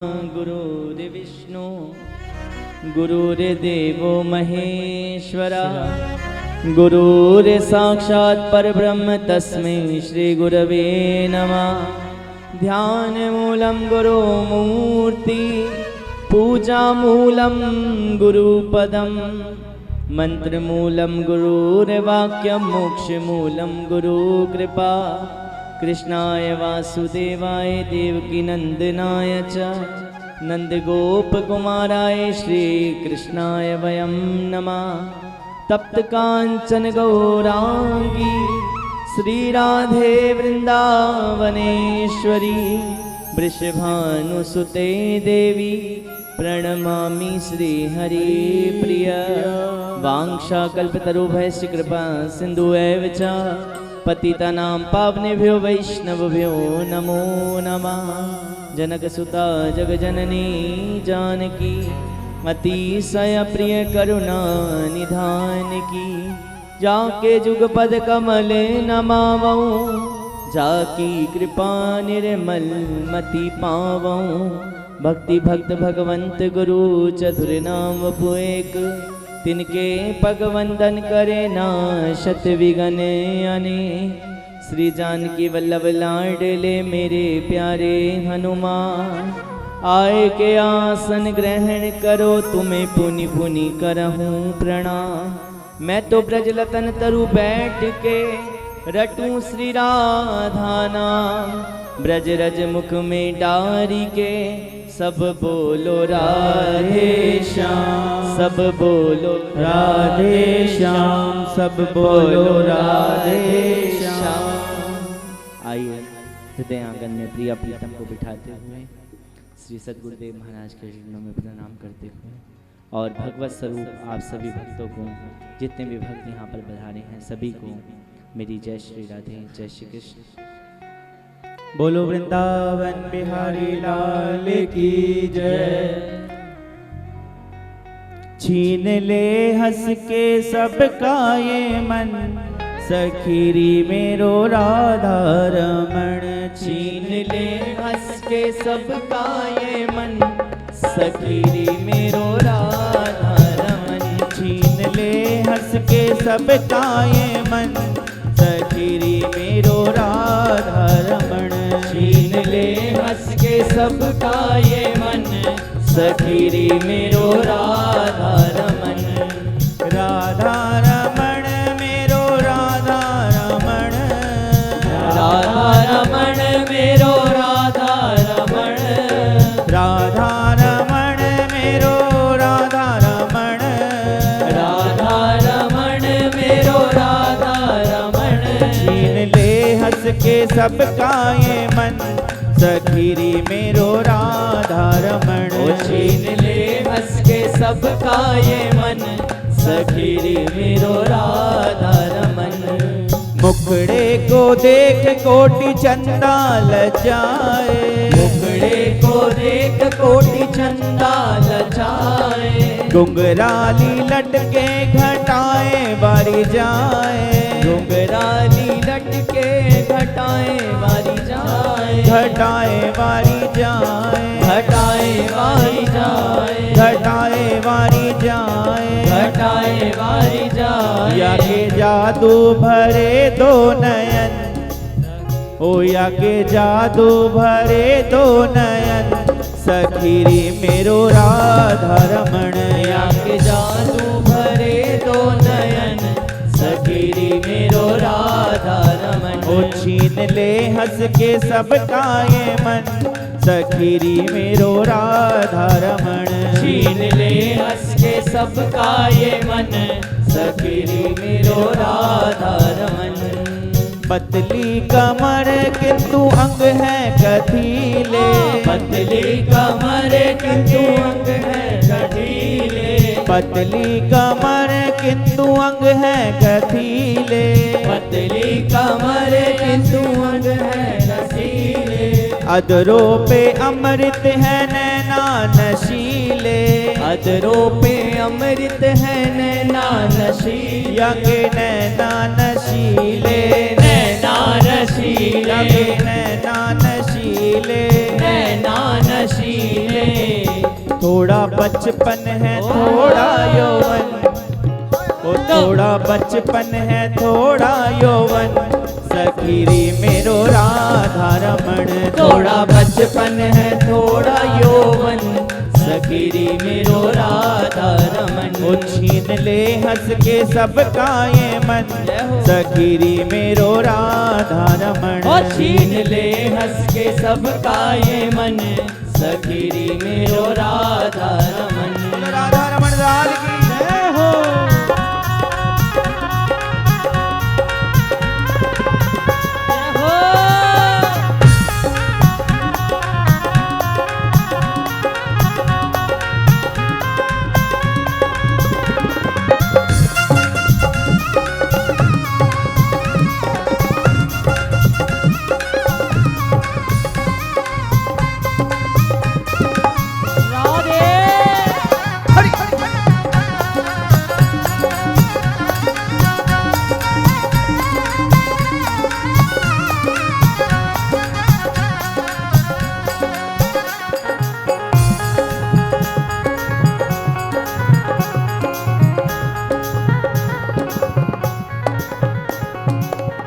गुरुर्विष्णु गुरुर्देवो महेश्वरा गुरुर्साक्षात् परब्रह्म तस्मै श्री गुरवे नमः। ध्यानमूलं गुरुमूर्ति पूजामूलं गुरुपदं मंत्रमूलं गुरुर्वाक्यं मोक्षमूलं गुरुकृपा। कृष्णाय वासुदेवाय देवकी नंदनाय च नंदगोपकुमाराय श्रीकृष्णाय वयं नमः। तप्त कांचन गौरांगी श्रीराधे वृंदावनेश्वरी वृषभानुसुते देवी प्रणमामि श्रीहरिप्रिय। वाञ्छाकल्पतरुभ्यश्च कृपा सिन्धुएव च पतितानां पावनेभ्यो वैष्णवभ्यो नमो नमः। जनकसुता जगजननी जानकी अतिशय प्रिय करुणा निधान की। जाके जुगपद कमले नमावो जाकी कृपा निर्मल मति पावो। भक्ति भक्त भगवंत गुरु चतुर नाम पुएक तिनके पगवंदन करे नाशत विघ्न अने। श्री जानकी वल्लभ लाडले मेरे प्यारे हनुमान। आए के आसन ग्रहण करो तुम्हें पुनि पुनि करहूँ प्रणाम। मैं तो ब्रजलतन तरु बैठ के रटूं श्री राधा नाम। ब्रज रज मुख में डारी के सब बोलो राधे श्याम। सब बोलो राधे श्याम। सब बोलो राधे श्याम। आइए हृदय आंगन में प्रिया प्रीतम को बिठाते हुए श्री सद्गुरुदेव महाराज के चरणों में प्रणाम करते हुए और भगवत स्वरूप आप सभी भक्तों को, जितने भी भक्त यहाँ पर पधारे हैं, सभी को मेरी जय श्री राधे, जय श्री कृष्ण। बोलो वृंदावन बिहारी लाल की जय। छीन ले हंस के सबका ये मन सखीरी मेरो राधा रमण। छीन ले हंस के सबका ये मन सखीरी मेरो राधा रमन। छीन ले हंस के सबका ये मन सखीरी मेरो राधा रमण। छीन ले हंस के सबका ये मन सखीरी मेरो राधा रमन। राधा रमण मेरो राधा रमण। राधा रमण मेरो राधा रमण। राधा रमण मेरो राधा रमण। राधा रमण मेरो राधा रमण। छीन ले हंस के सबका ये मन सखीरी मेरो राधा रमण। छीन ले हंस के सबका ये मन सखीरी मेरो राधा रमन। मुखड़े को देख कोटि चंदा लजाए। मुखड़े को देख कोटि चंदा लजाए। घुंघराली लटके घटाए बारी जाए। घुंघराली लटके घटाए बारी जाए। घटाए बारी जाए। घटाए बारी जाए। घटाए बारी जाए। घटाए बारी जाए। या के जादू भरे दो नयन। ओ या के जादू भरे दो नयन सखीरी मेरो राधा रमण। या के जादू भरे दो नयन सखीरी मेरो राधा रमन। ओ छीन ले हंस के सबका ये मन सखीरी मेरो राधा रमण। छीन ले हंस के सबका ये मन सखीरी मेरो राधा रमन। पतली कमर किंतु अंग है कथीले। पतली कमर किंतु अंग है कठीले। पतली कमर किंतु अंग है कथीले। पतली कमर किंतु अंग है रसीले। अधरों पे अमृत है नैना नशीले। अधरों पे अमृत है नैना नशीले। या के नैना नशीले। नैना नशीले। या के नैना नशीले। नैना नशीले। ले। थोड़ा बचपन है थोड़ा यौवन, ओ थोड़ा बचपन है थोड़ा यौवन, सखीरी मेरो राधा रमण। थोड़ा बचपन है थोड़ा यौवन, सखीरी मेरो राधा रमन। ओ छीन ले हंस के सबका ये मन, सखीरी मेरो राधा रमण। ओ छीन ले हंस के सबका ये मन, सखीरी मेरो राधा रमन। राधा रमण लाल की जय हो।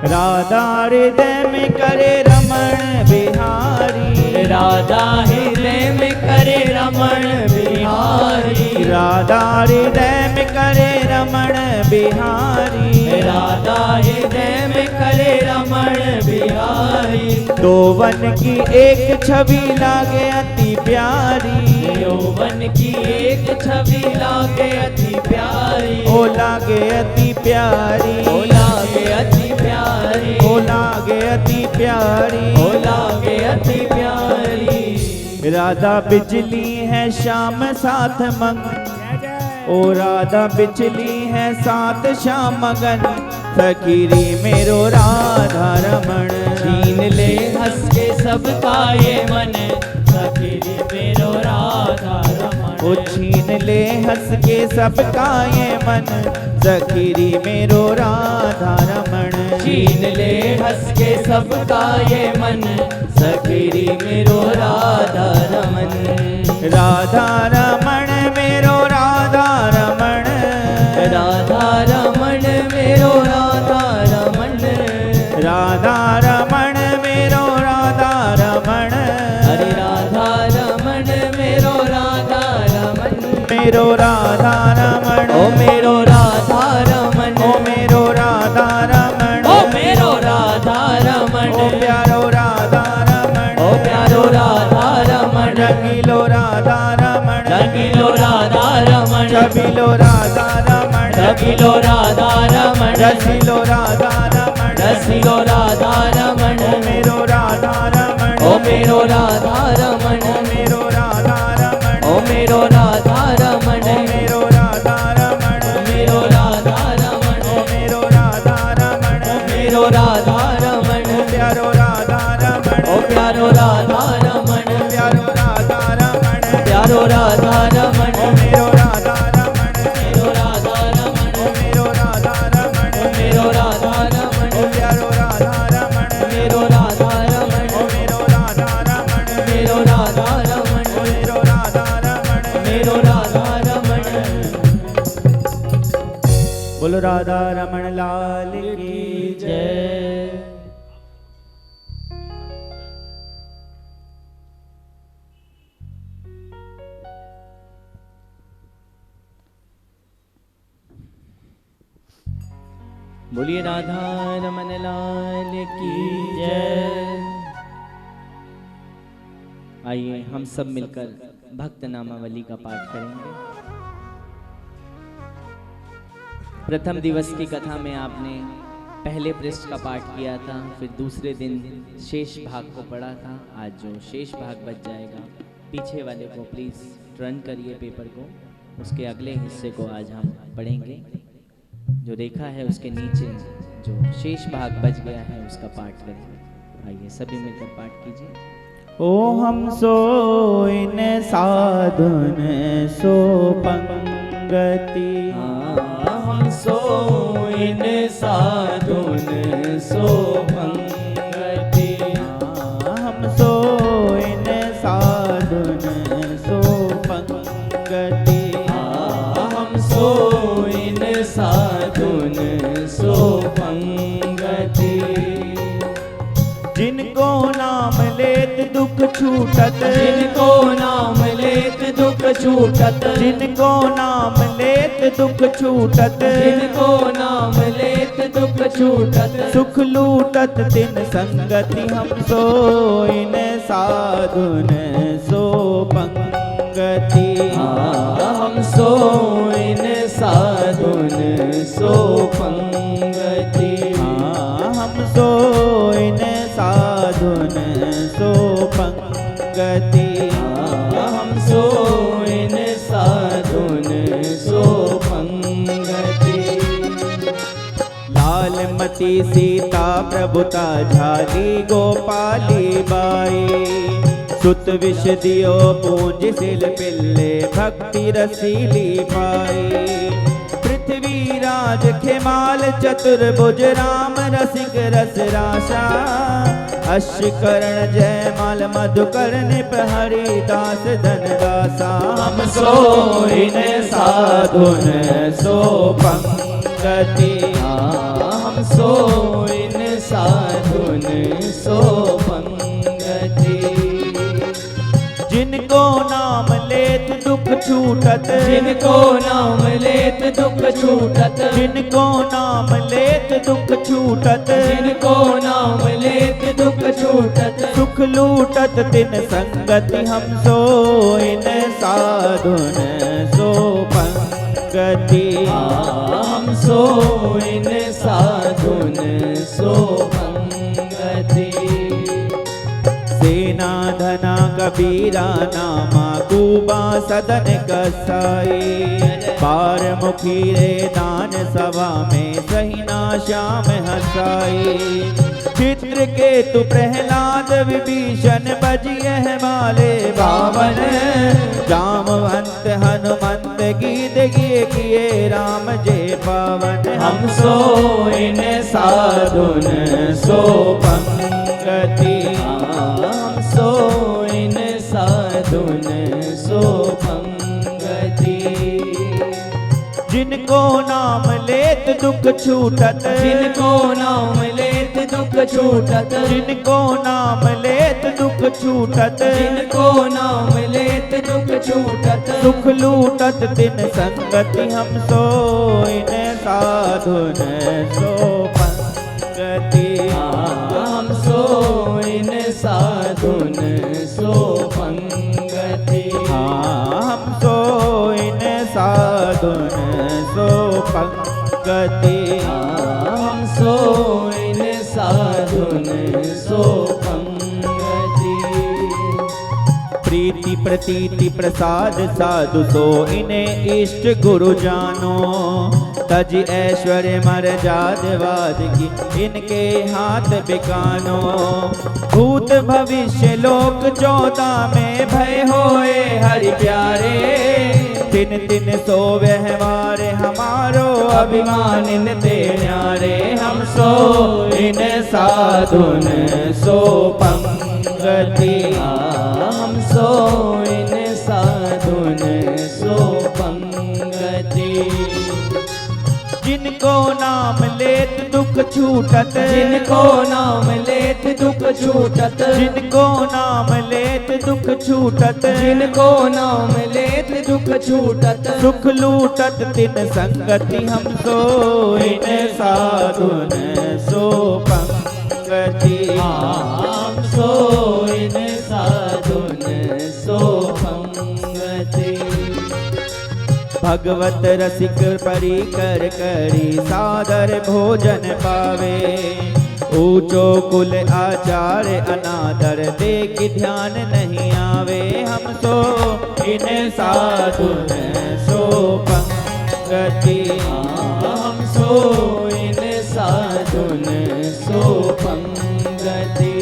राधा हृदय में करे रमण बिहारी, राधा हृदय में करे रमण बिहारी। राधा हृदय में करे रमण बिहारी, राधा हृदय में करे रमण बिहारी। दो वन की एक छवि लागे अति प्यारी, यौवन की एक छवि लागे अति प्यारी। ओ लागे अति प्यारी, ओ लागे अति प्यारी, ओ लागे अति प्यारी, ओ लागे अति प्यारी। राधा बिजली है श्याम साथ मंगन, ओ राधा बिजली है साथ श्याम मगन, फकीरी मेरो राधा रमण। छीन ले हंस के सबका ये मन, फकीरी मेरो राधा रमण। ओ छीन ले हंस के सबका ये मन, फकीरी मेरो राधा रमण। छीन ले हंस के सबका ये मन, सखीरी मेरो राधा रमन। राधा रमण मेरो राधा रमण, राधा रमण मेरो राधा रमन। राधा रमण मेरो राधा रमण। हरे राधा रमण मेरो राधा रमन। मेरो राधा रमण, ओ मेरो राधा रमन, ओ मेरो राधा रमण, ओ मेरो राधा रमन, ओ प्यारो राधा रमण, ओ प्यारो राधा रमन। रंगीलो राधा रमण, रंगीलो राधा रमन, छबीलो राधा रमण, रंगीलो राधा रमन, रसीलो राधा रमण, रसीलो राधा रमन। ओ मेरो राधा रमण, ओ मेरो राधा रमन, ओ मेरो राधा रमण, ओ मेरो राधा रमन, ओ मेरो राधा रमण, मेरो राधा रमन, ओ मेरो राधा रमण, मेरो राधा रमन। ओ प्यारो राधा रमण, ओ प्यारो राधा रमन, प्यारो राधा रमण, प्यारो राधा रमन। ओ मेरो राधा रमण, मेरो राधा रमन, ओ मेरो राधा रमण, मेरो राधा रमन, ओ प्यारो राधा रमण, मेरो राधा रमन, ओ मेरो राधा रमण, मेरो राधा रमन, ओ मेरो राधा रमण। मेरो राधा रमन। बोलो राधा रमण लाल की जय। बोलिए राधा रमन लाल की जय। आइए हम सब मिलकर भक्त नामावली का पाठ करेंगे। प्रथम दिवस की कथा में आपने पहले पृष्ठ का पाठ किया था, फिर दूसरे दिन शेष भाग को पढ़ा था। आज जो शेष भाग बच जाएगा, पीछे वाले को प्लीज़ टर्न करिए पेपर को, उसके अगले हिस्से को आज हम पढ़ेंगे। जो रेखा है उसके नीचे जो शेष भाग बच गया है उसका पाठ करेंगे। आइए सभी मिलकर पाठ कीजिए। ओ हम सो इन साधुन सो पंगति, हम सो इन साधुन सो पंगति, हम सो इन साधुन छूटत, जिनको नाम लेत दुख छूटत, जिनको नाम लेत दुख छूटत, जिनको नाम लेत दुख छूटत, सुख लूटत तिन संगति हम सोइन साधुन सो पंगति। हम सोइन साधुन सो पंगति। हम सोइन साधुन सो पंगति। हम सोइन साधुन सो पंगति। लालमती सीता प्रभुता झाली गोपाली बाई, सुत विष दियो पूज सिल पिल्ले भक्ति रसीली पाई। पृथ्वी राज खेमाल चतुर्भुज राम रसिक रस राशा, अश करण जयमाल मधुकर्ण हरिदास धनदासा। हम सोइन साधुन सो पंगति। हम सोइन साधुन सो पंगति। जिनको नाम लेत दुख छूटत, जिनको नाम लेत दुख छूटत, जिनको नाम लेत दुख छूटत, जिनको नाम लेत दुख छूटत, सुख लूटत तिन संगति हम सोइन साधुन सो पंगति। हम सोइन साधुन सो पंगति। सेना धना कबीरा नामा कूबा सदन कसाई, पार मुखी रे दान सभा में सहीना श्याम हसाई। चित्र केतु प्रहलाद विभीषण बजिए माले बावन, जामवंत हनुमंत गीत गिए किए राम जय पावन। हम सोइन साधुन सो पंगति। हम सोइन साधुन सो पंगति। जिनको नाम लेत दुख छूटत, जिनको नाम लेत दुख छूटत, जिनको नाम लेत दुख छूटत, जिनको नाम लेत दुख छूटत, सुख लूटत तिन संगति हम सोइन साधुन सो पंगति। हम सोइन साधुन सो पंगति। हम सोइन साधुन सो पंगति। हम सोइन साधुन सो पंगति। प्रीति प्रतीति प्रसाद साधु सो इन्हें इष्ट गुरु जानो, तज ऐश्वर्य मर्याद वाद की इनके हाथ बिकानो। भूत भविष्य लोक 14 में भय होए हरि प्यारे, तिन तिन सो व्यवहार हमारो अभिमान ते न्यारे। हम सोइन साधुन सो पंगति। हम सोइन साधुन सो पंगति। जिनको नाम लेत दुख छूटत, जिनको नाम लेत दुख छूटत, जिनको नाम लेत दुख छूटत, जिनको नाम लेत दुख छूटत, सुख लूटत तिन संगति हम सोइन साधुन सो पंगति। हम सोइन साधुन सो पंगति। भगवत रसिक परिकर करी सादर भोजन पावे, ऊंचो कुल आचार अनादर देख ध्यान नहीं आवे। हम सो इन साधुन सो पंगति। हम सोइन साधुन सो पंगति।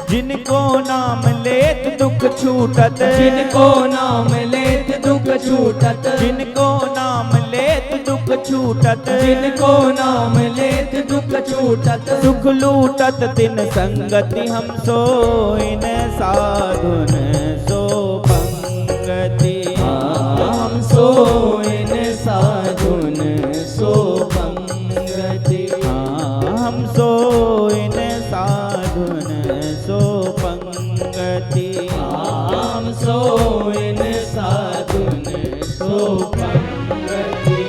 जिनको नाम लेत दुख छूटत, जिनको नाम लेत दुख छूटत, जिनको नाम लेत दुख छूटत, जिनको नाम लेत दुख छूटत, सुख लूटत तिन संगति हम सोइन साधुन सो पंगति। हम सोइन साधुन सो पंगति। हम सोइन साधुन सो पंगति। सो इन साधुन सो पंगति।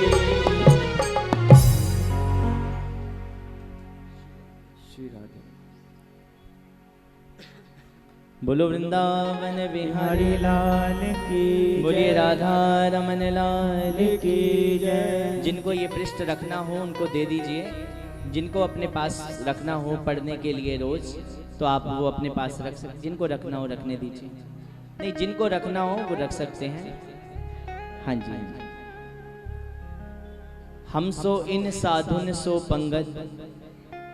श्री राधे। बोलो वृंदावन बिहारी हरि लाल की बोलिए जय। राधा रमन लाल की जय। जिनको ये पृष्ठ रखना हो उनको दे दीजिए, जिनको अपने पास रखना हो पढ़ने के लिए रोज तो आप वो अपने पास रख सकते, जिनको रखना हो रखने दीजिए, नहीं जिनको रखना हो वो रख सकते हैं। हाँ जी, हम सो इन साधुन सो पंगत,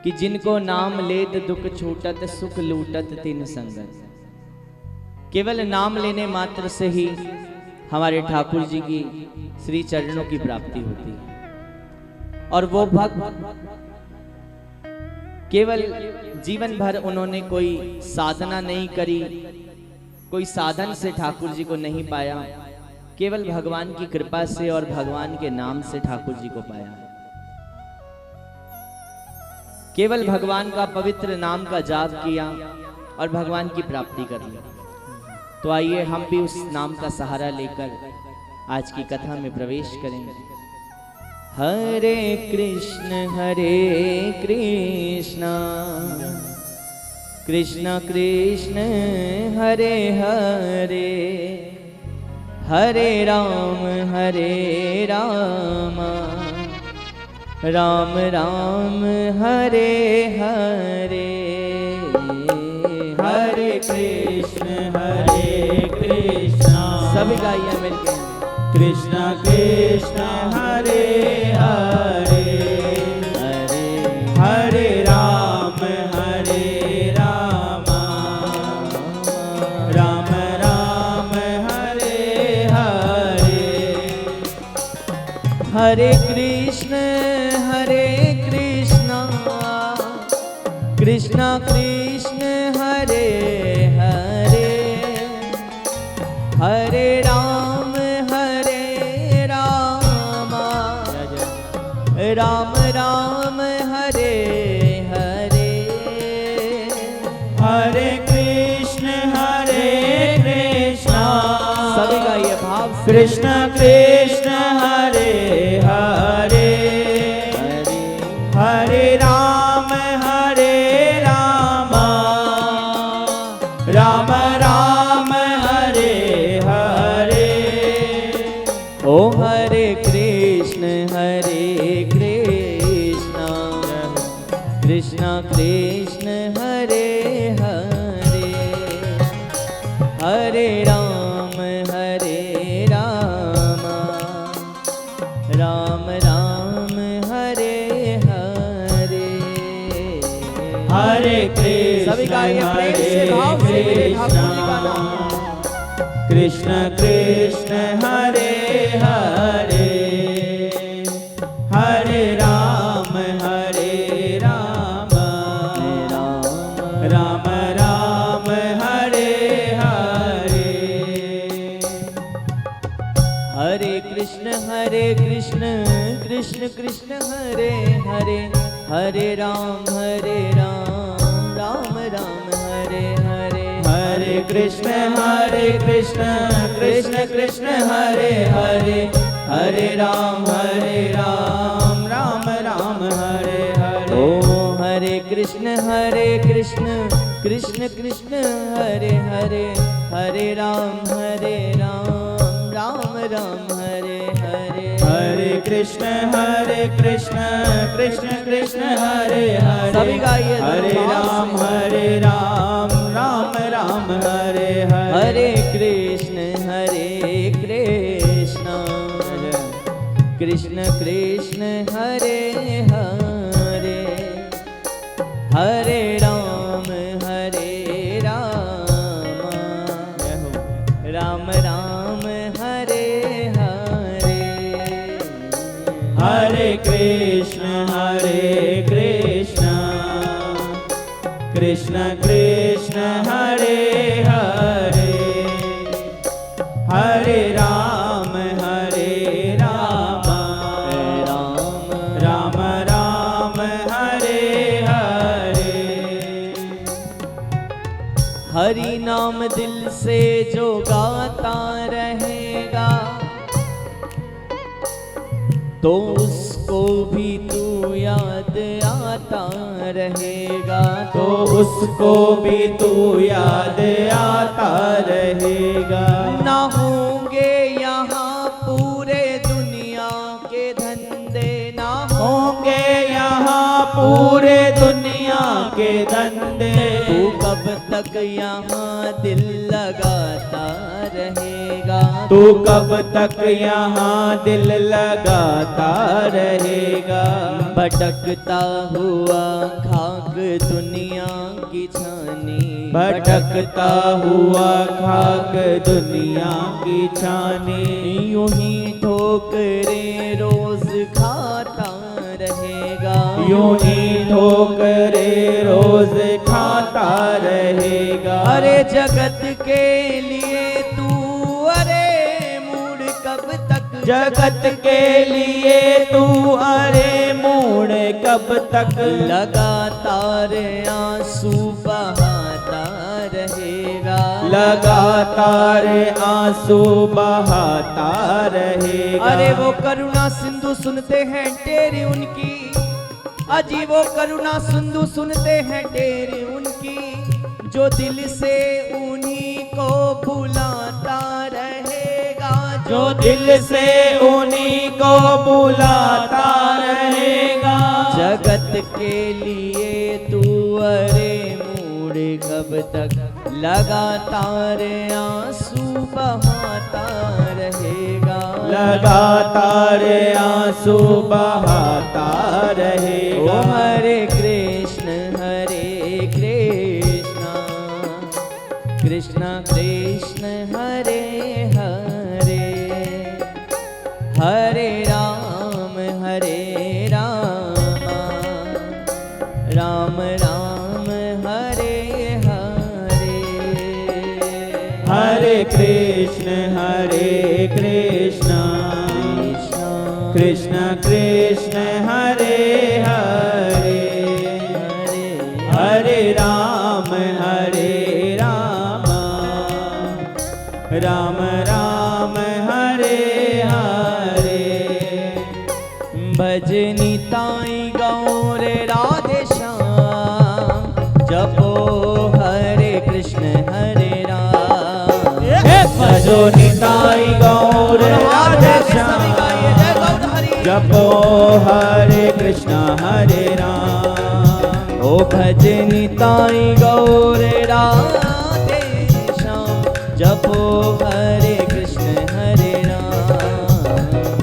कि जिनको नाम लेत दुख छूटत सुख लूटत तिन संगत। केवल नाम लेने मात्र से ही हमारे ठाकुर जी की श्री चरणों की प्राप्ति होती है। और वो भक्त केवल जीवन भर उन्होंने कोई साधना नहीं करी, कोई साधन से ठाकुर जी को नहीं पाया, केवल भगवान की कृपा से और भगवान के नाम से ठाकुर जी को पाया। केवल भगवान का पवित्र नाम का जाप किया और भगवान की प्राप्ति कर ली। तो आइए हम भी उस नाम का सहारा लेकर आज की कथा में प्रवेश करेंगे। हरे कृष्ण कृष्ण कृष्ण हरे हरे, हरे राम राम राम हरे हरे। हरे कृष्ण सभी गाइए मिलके। कृष्ण कृष्ण हरे हरे, हरे हरे राम राम राम हरे हरे। हरे कृष्ण कृष्ण कृष्ण हरे हरे, हरे राम राम राम हरे हरे। हरे कृष्ण सभी गाइए भाव से। कृष्ण कृष्ण हरे हरे, हरे राम राम राम हरे हरे। ओ हरे कृष्ण कृष्ण कृष्ण हरे हरे, हरे राम राम राम हरे हरे। हरे कृष्ण सभी गाइए प्रेम से भाव से मेरे ठाकुर जी का नाम। कृष्ण कृष्ण हरे हरे, हरे राम राम राम हरे हरे। हरे कृष्ण कृष्ण कृष्ण हरे हरे, हरे राम राम राम हरे हरे। हरे कृष्ण कृष्ण कृष्ण हरे हरे, हरे राम राम राम हरे हरे। ओ हरे कृष्ण कृष्ण कृष्ण हरे हरे, हरे राम राम राम हरे हरे। हरे कृष्ण कृष्ण कृष्ण हरे हरे। सभी गाइए हरे राम राम राम हरे हरे। हरे कृष्ण कृष्ण कृष्ण हरे हरे, हरे राम राम राम हरे हरे। हरे कृष्ण कृष्ण कृष्ण हरे हरे, हरे राम राम राम हरे हरे। हरि नाम दिल से जो गाता रहेगा तो उसको भी तू याद आता रहेगा, तो उसको भी तू याद आता रहेगा। ना होंगे यहाँ पूरे दुनिया के धंधे, ना होंगे यहाँ पूरे दुनिया के धंधे, तू कब तक यहाँ दिल लगाता रहेगा, तू कब तक यहाँ दिल लगाता रहेगा। भटकता हुआ खाक दुनिया की छानी, भटकता हुआ खाक दुनिया की छानी, यूं ही ठोकरे रोज खाता रहेगा, यूं ही ठोकरे रोज खाता रहेगा। अरे जगत के लिए तू अरे मूड कब तक, जगत के लिए तू अरे मूड कब तक, लगातार आंसू बहाता रहेगा, लगातार आंसू बहाता रहेगा। अरे वो करुणा सिंधु सुनते हैं टेरी उनकी, अजी वो करुणा सिंधु सुनते हैं टेरी उनकी, जो दिल से उन्हीं को भुलाता रहेगा, जो दिल से उन्हीं को बुलाता रहेगा। जगत के लिए तू अरे मूड कब तक, लगातार आंसू बहाता रहेगा, लगातार आंसू बहाता रहेगा। ओ हरे कृष्ण कृष्ण कृष्ण हरे हरे, हरे राम राम राम हरे हरे, हरे कृष्ण कृष्ण कृष्ण हरे हरे, हरे राम राम राम हरे हरे। भजनी ताई गौर राधे श्याम, जपो हरे कृष्ण हरे राम, भजो निताई गौर राधे श्याम, जपो हरे कृष्ण हरे राम। ओ भजनी ताई गौर राधे श्याम, जपो हरे कृष्ण हरे राम,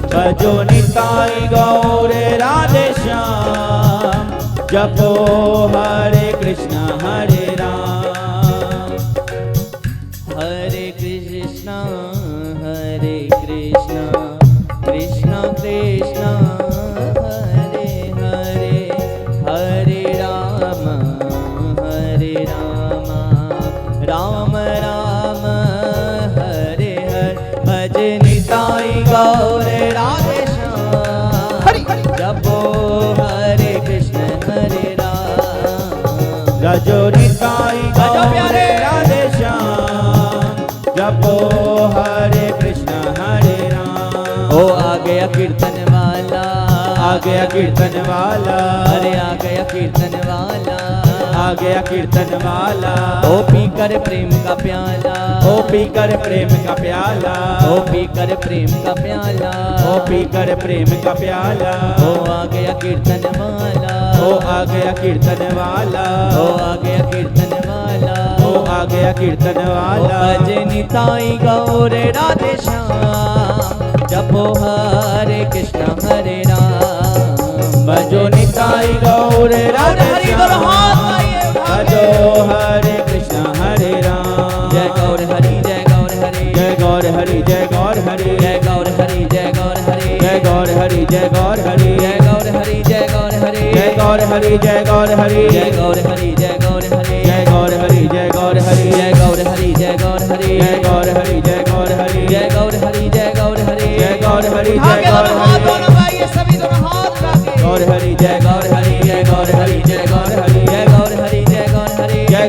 भजो निताई गौर राधे श्याम, जपो हरे कृष्ण हरे राम। हरे कृष्ण कृष्ण कृष्ण हरे हरे, हरे राम राम राम हरे हरे। भजनी ताई गौर राधे श्याम, जपो हरे कृष्ण हरे राम, भजो निताई गौर राधे श्याम, जपो हरे कृष्ण हरे राम। ओ आ गया कीर्तन वाला, आ गया कीर्तन वाला, अरे आ गया कीर्तन वाला, आ गया कीर्तन वाला। ओ पीकर प्रेम का प्याला, ओ पीकर प्रेम का प्याला, ओ पीकर प्रेम का प्याला, ओ पीकर प्रेम का प्याला। ओ आ गया कीर्तन वाला, ओ आ गया कीर्तन वाला, ओ आ गया कीर्तन वाला, ओ आ गया कीर्तन वाला। भजनी ताई गौर राधे श्याम, जपो हरे कृष्ण हरे राम, भजो निताई गौर राधे श्याम, भजो हरे कृष्ण हरे राम। जय गौर हरि जय गौर हरि, जय गौर हरि जय गौर हरि, जय गौर हरि जय गौर हरि, जय गौर हरि जय गौर हरि, जय गौर हरि जय गौर हरि, जय गौर हरि जय गौर हरि, जय गौर हरि जय गौर हरि, जय गौर हरि जय गौर हरि, जय गौर हरि जय गौर हरि, जय गौर हरि जय गौर हरि, जय गौर हरि जय गौर हरि, जय गौर हरि उठा जय के गौर दोनों हाथ हरि, दोनों गाइए सभी दोनों हाथ उठा के। गौर हरि जय गौर हरि, जय गौर हरि जय गौर हरि, जय गौर हरि जय गौर हरि, जय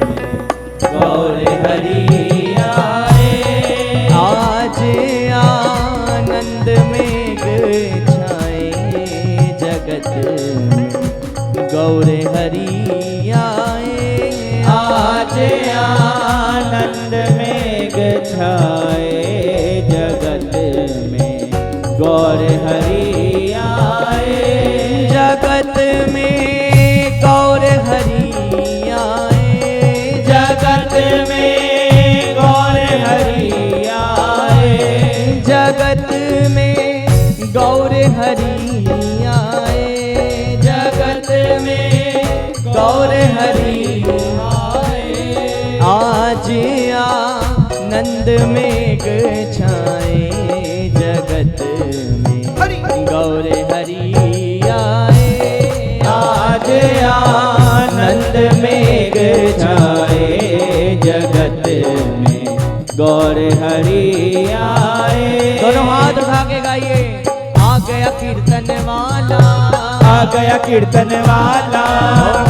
गौर हरि आए। आज आनंद मेघ छाए जगत में गौर हरि आए। आज आनंद मेघ छाए जगत में गौर हरि आए। जगत में गौर हरि आए। जगत में गौर हरि आए। जगत में गौर हरि आए। जगत में गौर हरि आए। आज आनंद मेघ छाए जगत में गौर हरि आए। आज आनंद मेघ छाए जगत में गौर हरि आए। दोनों हाथ उठा के गाइए। आ गया कीर्तन वाला, आ गया कीर्तन वाला,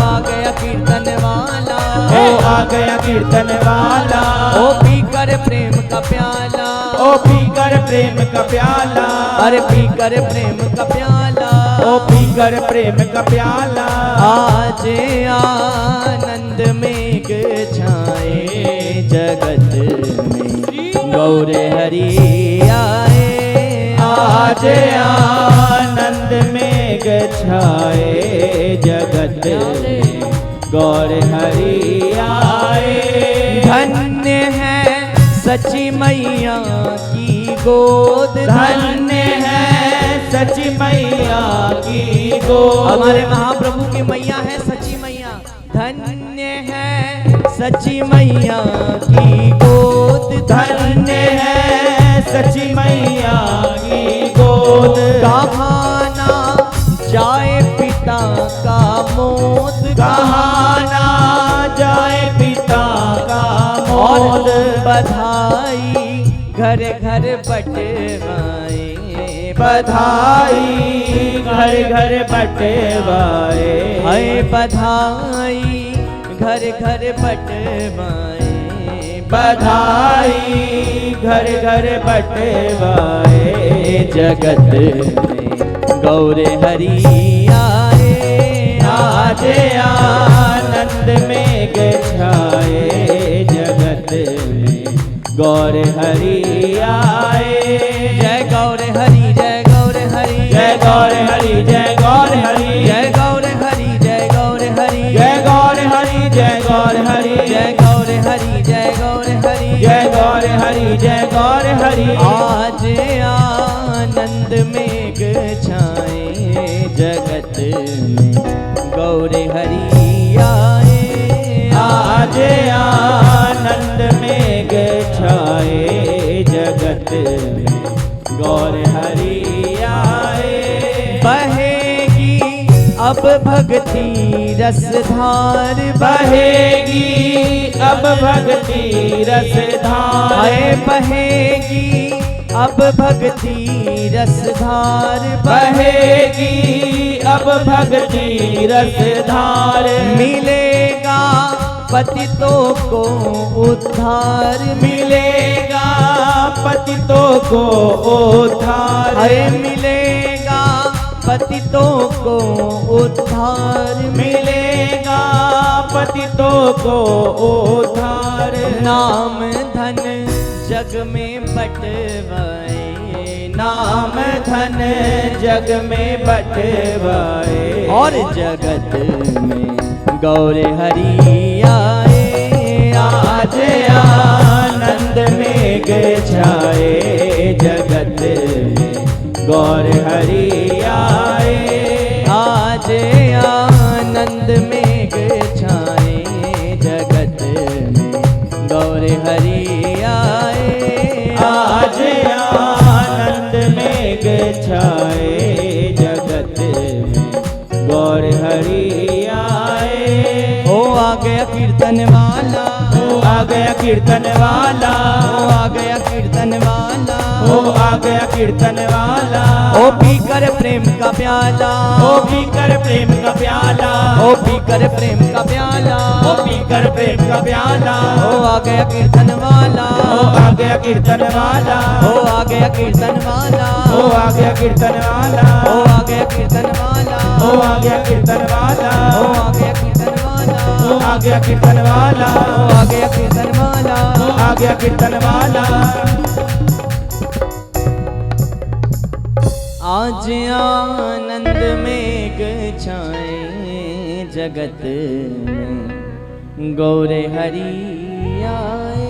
आ गया कीर्तन वाला, ओ आ गया कीर्तन वाला, ओ पीकर प्रेम का प्याला, ओ पीकर प्रेम का प्याला, अरे पीकर प्रेम का प्याला, ओ पीकर प्रेम का प्याला। आज आनंद मेघ छाए जगत में गौर हरि आए। आज आनंद मेघ छाए जगत में गौर हरि आए। धन्य है सची मैया की गोद, धन्य है सची मैया की गोद। हमारे महाप्रभु की मैया है सची मैया। धन्य है सची मैया की गोद, धन्य है सची मैया की गोद। कहाना जाए पिता का मोद, कहाना जाए पिता का और मोद। बधाई घर घर बटवाए, बधाई घर घर बटवाए। हाय बधाई घर घर बटवाए। बधाई घर घर बटवाए। जगत में गौर हरि आए। आज आनंद मेघ छाए जगत में गौर हरि आए। जय गौर हरि, जय गौर हरि, जय गौर हरि, जय गौर हरि, जय गौर हरि, जय गौर हरि, जय गौर हरि, जय गौर हरि, जय गौर हरि, जय गौर हरि, जय गौर हरि, जय गौर हरि। आज आनंद मेघ छाए जगत में गौर हरि आए। आज आनंद मेघ छाए जगत में गौर हरि आए। बहेगी अब भक्ति रसधार, बहेगी अब भक्ति रसधार। हाय बहेगी अब भक्ति रसधार, बहेगी अब भक्ति रसधार। मिलेगा पतितों को उद्धार, मिलेगा पतितों को उद्धार। हाय मिलेगा पतितों को उद्धार, मिलेगा पतितों को उद्धार। नाम धन जग में बटवाए, नाम धन जग में बटवाए। और जगत में गौर हरि आए। आज आनंद मेघ छाए जगत में गौर हरि आए। आज आनंद मेघ छाए जगत में गौर हरि आए। आज आनंद मेघ छाए जगत में गौर हरि आए। ओ आ गया कीर्तन वाला, ओ आ आ गया कीर्तन वाला, ओ आ गया कीर्तन वाला, ओ आ गया कीर्तन वाला, ओ पीकर प्रेम का प्याला, ओ पीकर प्रेम का प्याला, ओ पीकर प्रेम का प्याला, ओ पीकर प्रेम का प्याला, ओ आ गया कीर्तन वाला, ओ आ गया कीर्तन वाला, ओ आ गया कीर्तन वाला, ओ आ गया कीर्तन वाला, ओ आ गया कीर्तन वाला, ओ आ गया कीर्तन वाला, ओ आ गया कीर्तन वाला, ओ आ गया कीर्तन वाला, ओ आ गया कीर्तन वाला, ओ आ गया कीर्तन वाला। आज आनंद मेघ छाए जगत में, गौर हरि आए।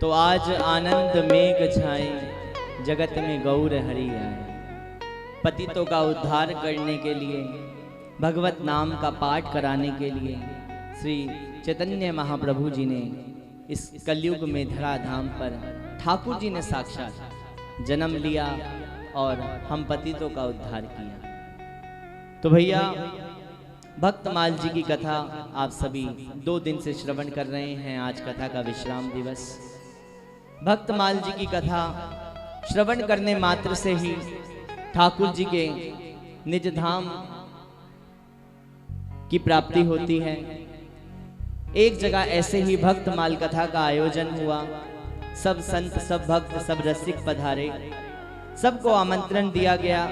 तो आज आनंद मेघ छाए जगत में गौर हरि आए। पतितों का उद्धार करने के लिए, भगवत नाम का पाठ कराने के लिए श्री चैतन्य महाप्रभु जी ने इस कलयुग में धराधाम पर ठाकुर जी ने साक्षात जन्म लिया और हम पतितों का उद्धार किया। तो भैया भक्तमाल जी की कथा आप सभी 2 दिन से श्रवण कर रहे हैं। आज कथा का विश्राम दिवस। भक्तमाल जी की कथा श्रवण करने मात्र से ही ठाकुर जी के निज धाम की प्राप्ति होती है। एक जगह ऐसे ही भक्तमाल कथा का आयोजन हुआ। सब संत, सब भक्त, सब रसिक पधारे। सबको आमंत्रण दिया गया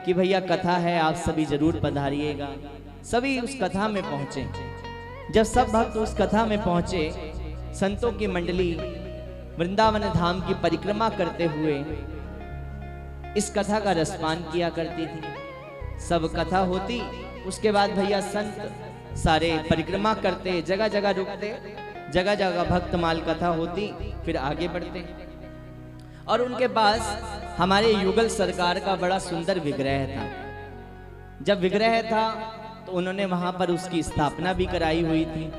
कि भैया कथा है, आप सभी जरूर पधारिएगा। सभी उस कथा में पहुंचे। जब सब भक्त उस कथा में पहुंचे, संतों की मंडली वृंदावन धाम की परिक्रमा करते हुए इस कथा का रसपान किया करती थी। सब कथा होती, उसके बाद भैया संत सारे परिक्रमा करते, जगह जगह रुकते, जगह जगह भक्तमाल कथा होती, फिर आगे बढ़ते। और उनके पास हमारे युगल सरकार का बड़ा सुंदर विग्रह था। जब विग्रह था तो उन्होंने वहां पर उसकी स्थापना भी कराई हुई थी।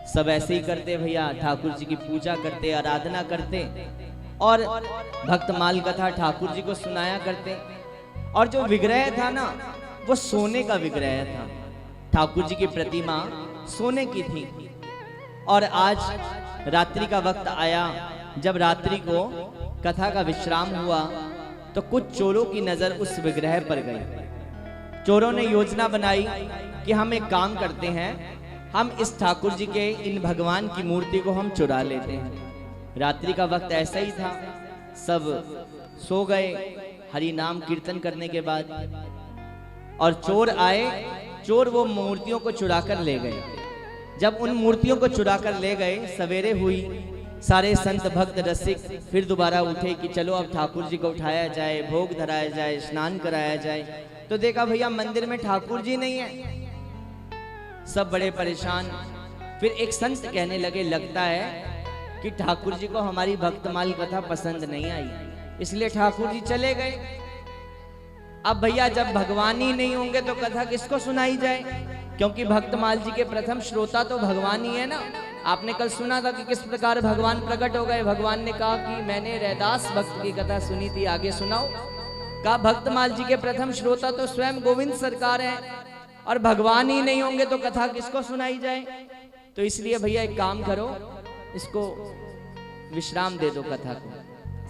सब ऐसे ही करते भैया, ठाकुर जी की पूजा करते, आराधना करते और भक्तमाल कथा ठाकुर जी को सुनाया करते। और जो विग्रह था ना, वो सोने का विग्रह था। ठाकुर जी की प्रतिमा सोने की थी। और आज रात्रि का वक्त आया। जब रात्रि को कथा का विश्राम हुआ तो कुछ चोरों की नजर उस विग्रह पर गई। चोरों ने योजना बनाई कि हम एक काम करते हैं, हम इस ठाकुर जी के इन भगवान की मूर्ति को हम चुरा लेते हैं। रात्रि का वक्त ऐसा ही था। सब सो गए हरि नाम कीर्तन करने के बाद। और चोर आए। चोर वो मूर्तियों को चुरा कर ले गए। जब उन मूर्तियों को चुरा कर ले गए, सवेरे हुई। सारे संत भक्त रसिक फिर दोबारा उठे कि चलो अब ठाकुर जी को उठाया जाए, भोग धराया जाए, स्नान कराया जाए। तो देखा भैया मंदिर में ठाकुर जी नहीं है। सब बड़े परेशान। फिर एक संत कहने लगे, लगता है कि ठाकुर जी को हमारी भक्तमाल कथा पसंद नहीं आई, इसलिए ठाकुर जी चले गए। अब भैया जब भगवान ही नहीं होंगे तो कथा किसको सुनाई जाए, क्योंकि भक्तमाल जी के प्रथम श्रोता तो भगवान ही है ना। आपने कल सुना था कि किस प्रकार भगवान प्रकट हो गए। भगवान ने कहा कि मैंने रैदास भक्त की कथा सुनी थी, आगे सुनाओ। कहा भक्तमाल जी के प्रथम श्रोता तो स्वयं गोविंद सरकार है, और भगवान ही नहीं होंगे तो कथा किसको सुनाई जाए। तो इसलिए भैया एक काम करो, इसको विश्राम दे दो कथा को।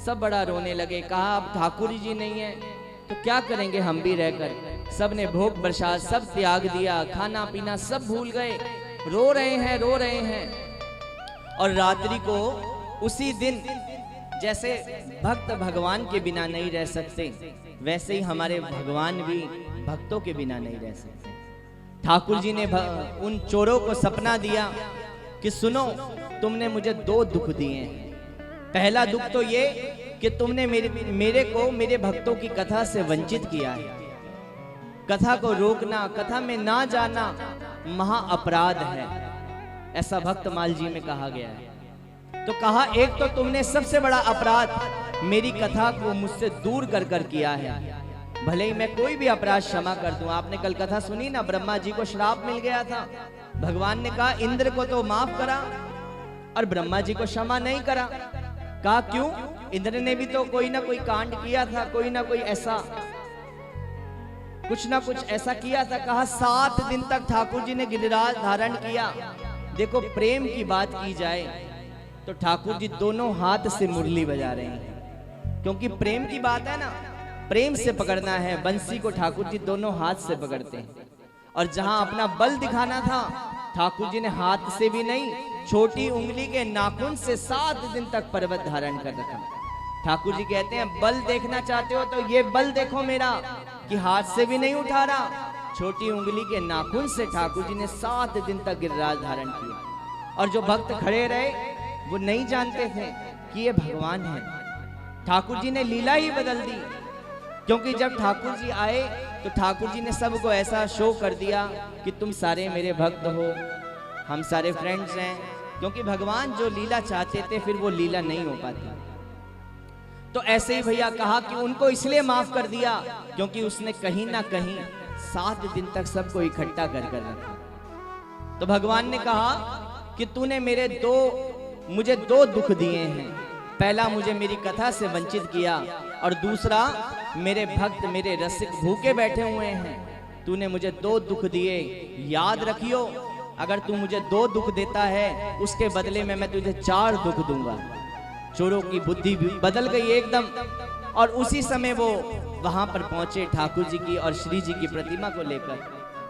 सब बड़ा रोने लगे। कहा अब ठाकुर जी नहीं है तो क्या करेंगे हम भी रहकर। सब ने भोग प्रसाद सब त्याग दिया, खाना पीना सब भूल गए। रो रहे हैं, रो रहे हैं। और रात्रि को उसी दिन, जैसे भक्त भगवान के बिना नहीं रह सकते, वैसे ही हमारे भगवान भी भक्तों के बिना नहीं रह सकते। ठाकुर जी ने उन चोरों को सपना दिया कि सुनो, तुमने मुझे 2 दुख दिए हैं। पहला दुख तो ये कि तुमने मेरे को मेरे भक्तों की कथा से वंचित किया है। कथा को रोकना, कथा में ना जाना महा अपराध है, ऐसा भक्तमाल जी में कहा गया है। तो कहा एक तो तुमने सबसे बड़ा अपराध मेरी कथा को मुझसे दूर कर कर किया है। भले ही मैं कोई भी अपराध क्षमा कर दूं। आपने कल कथा सुनी ना, ब्रह्मा जी को श्राप मिल गया था। भगवान ने कहा इंद्र को तो माफ करा और ब्रह्मा जी को क्षमा नहीं करा। कहा क्यों? इंद्र ने भी तो कोई ना कोई कांड किया था, कोई ना कोई ऐसा कुछ ना कुछ ऐसा किया था। कहा 7 दिन तक ठाकुर जी ने गिरिराज धारण किया। देखो प्रेम की बात की जाए तो ठाकुर जी दोनों हाथ से मुरली बजा रहे हैं, क्योंकि प्रेम की बात है ना, प्रेम से पकड़ना है। बंसी को ठाकुर जी दोनों हाथ से पकड़ते हैं। और जहां अपना बल दिखाना था, ठाकुर जी ने हाथ से भी नहीं, छोटी उंगली के नाखून से 7 दिन तक पर्वत धारण कर रखा। ठाकुर जी कहते हैं बल देखना चाहते हो तो ये बल देखो मेरा, कि हाथ से भी नहीं उठा रहा, छोटी उंगली के नाखून से ठाकुर जी ने 7 दिन तक गिरिराज धारण किया। और जो भक्त खड़े रहे वो नहीं जानते थे कि ये भगवान है। ठाकुर जी ने लीला ही बदल दी, क्योंकि जब ठाकुर जी आए तो ठाकुर जी ने सबको ऐसा शो कर दिया कि तुम सारे मेरे भक्त हो, हम सारे फ्रेंड्स हैं। क्योंकि भगवान जो लीला चाहते थे फिर वो लीला नहीं हो पाती। तो ऐसे ही भैया कहा कि उनको इसलिए माफ कर दिया क्योंकि उसने कहीं ना कहीं 7 दिन तक सबको इकट्ठा कर रखा। तो भगवान ने कहा कि तूने मुझे दो दुख दिए हैं। पहला, मुझे मेरी कथा से वंचित किया, और दूसरा, मेरे भक्त मेरे रसिक भूखे बैठे हुए हैं। तूने मुझे 2 दुख दिए। याद रखियो, अगर तू मुझे 2 दुख देता है उसके बदले में मैं तुझे 4 दुख दूंगा। चोरों की बुद्धि बदल गई एकदम। और उसी समय वो वहां पर पहुंचे ठाकुर जी की और श्री जी की प्रतिमा को लेकर।